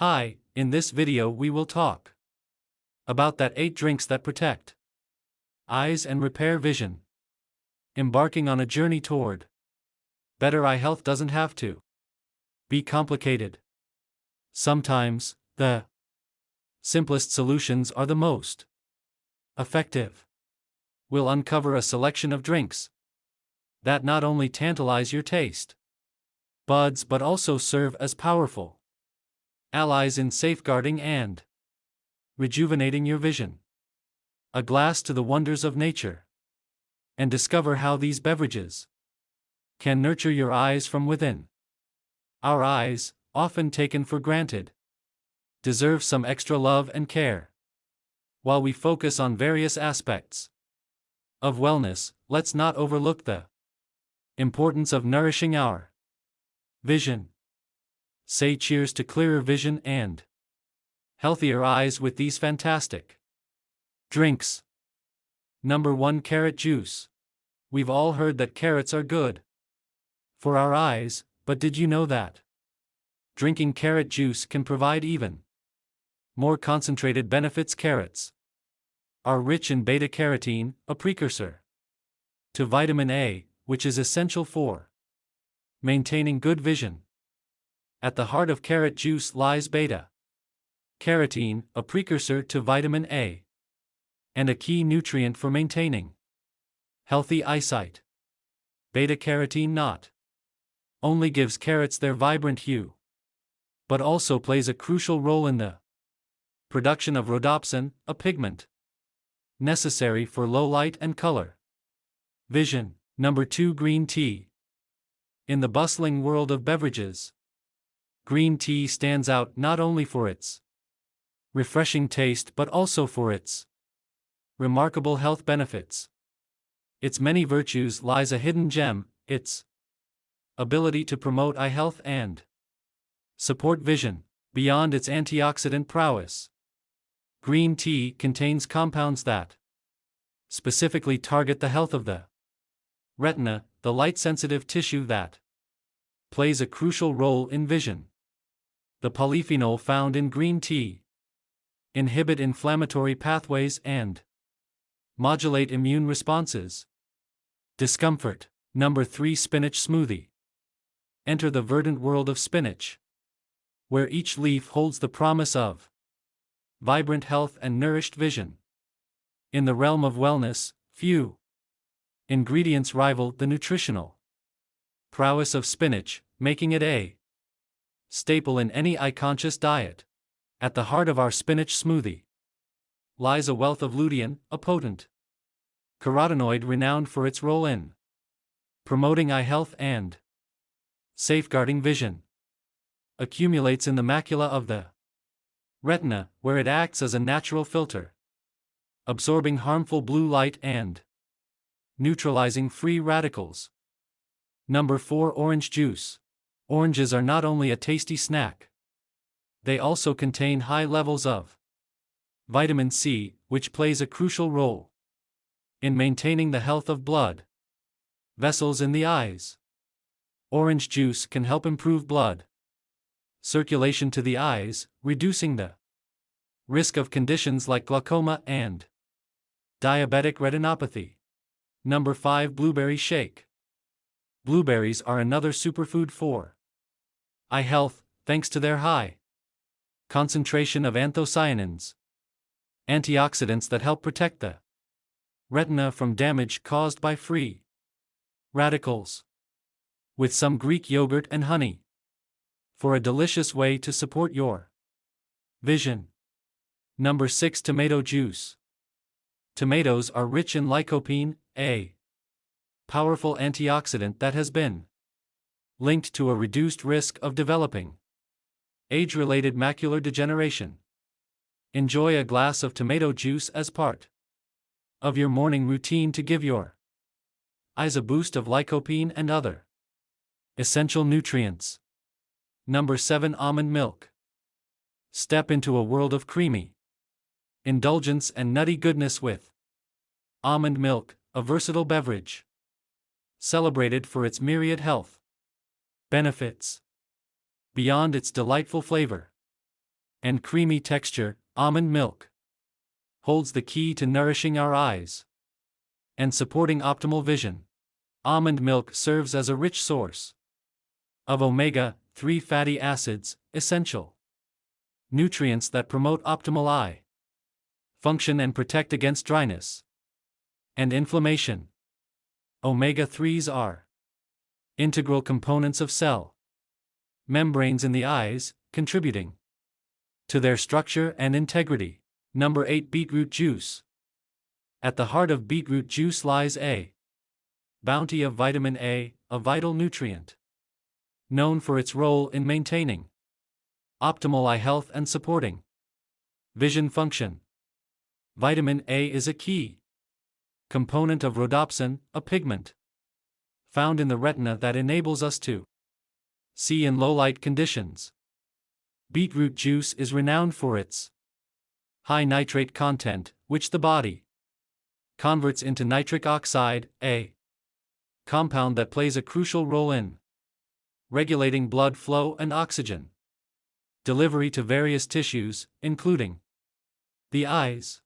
Hi, in this video we will talk about that 8 drinks that protect eyes and repair vision. Embarking on a journey toward better eye health doesn't have to be complicated. Sometimes, the simplest solutions are the most effective. We'll uncover a selection of drinks that not only tantalize your taste buds but also serve as powerful allies in safeguarding and rejuvenating your vision. A glass to the wonders of nature. And discover how these beverages can nurture your eyes from within. Our eyes, often taken for granted, deserve some extra love and care. While we focus on various aspects of wellness, let's not overlook the importance of nourishing our vision. Say cheers to clearer vision and healthier eyes with these fantastic drinks. Number 1, carrot juice. We've all heard that carrots are good for our eyes, but did you know that drinking carrot juice can provide even more concentrated benefits? Carrots are rich in beta-carotene, a precursor to vitamin A, which is essential for maintaining good vision. At the heart of carrot juice lies beta-carotene, a precursor to vitamin A, and a key nutrient for maintaining healthy eyesight. Beta-carotene not only gives carrots their vibrant hue, but also plays a crucial role in the production of rhodopsin, a pigment necessary for low light and color vision. Number 2, green tea. In the bustling world of beverages, green tea stands out not only for its refreshing taste but also for its remarkable health benefits. Its many virtues lies a hidden gem: its ability to promote eye health and support vision. Beyond its antioxidant prowess, green tea contains compounds that specifically target the health of the retina, the light-sensitive tissue that plays a crucial role in vision. The polyphenol found in green tea inhibit inflammatory pathways and modulate immune responses. Discomfort. Number 3, spinach smoothie. Enter the verdant world of spinach, where each leaf holds the promise of vibrant health and nourished vision. In the realm of wellness, few ingredients rival the nutritional prowess of spinach, making it a staple in any eye-conscious diet. At the heart of our spinach smoothie lies a wealth of lutein, a potent carotenoid renowned for its role in promoting eye health and safeguarding vision. Accumulates in the macula of the retina, where it acts as a natural filter, absorbing harmful blue light and neutralizing free radicals. Number 4, orange juice. Oranges are not only a tasty snack, they also contain high levels of vitamin C, which plays a crucial role in maintaining the health of blood vessels in the eyes. Orange juice can help improve blood circulation to the eyes, reducing the risk of conditions like glaucoma and diabetic retinopathy. Number 5, blueberry shake. Blueberries are another superfood for eye health, thanks to their high concentration of anthocyanins, antioxidants that help protect the retina from damage caused by free radicals. With some Greek yogurt and honey for a delicious way to support your vision. Number 6, tomato juice. Tomatoes are rich in lycopene, a powerful antioxidant that has been linked to a reduced risk of developing age-related macular degeneration. Enjoy a glass of tomato juice as part of your morning routine to give your eyes a boost of lycopene and other essential nutrients. Number 7, almond milk. Step into a world of creamy indulgence and nutty goodness with almond milk, a versatile beverage celebrated for its myriad health benefits. Beyond its delightful flavor, and creamy texture. Almond milk holds the key to nourishing our eyes and supporting optimal vision. Almond milk serves as a rich source of omega-3 fatty acids, essential nutrients that promote optimal eye function and protect against dryness and inflammation. Omega-3s are integral components of cell membranes in the eyes, contributing to their structure and integrity. Number 8. Beetroot juice. At the heart of beetroot juice lies a bounty of vitamin A, a vital nutrient known for its role in maintaining optimal eye health and supporting vision function. Vitamin A is a key component of rhodopsin, a pigment found in the retina that enables us to see in low-light conditions. Beetroot juice is renowned for its high nitrate content, which the body converts into nitric oxide, a compound that plays a crucial role in regulating blood flow and oxygen delivery to various tissues, including the eyes.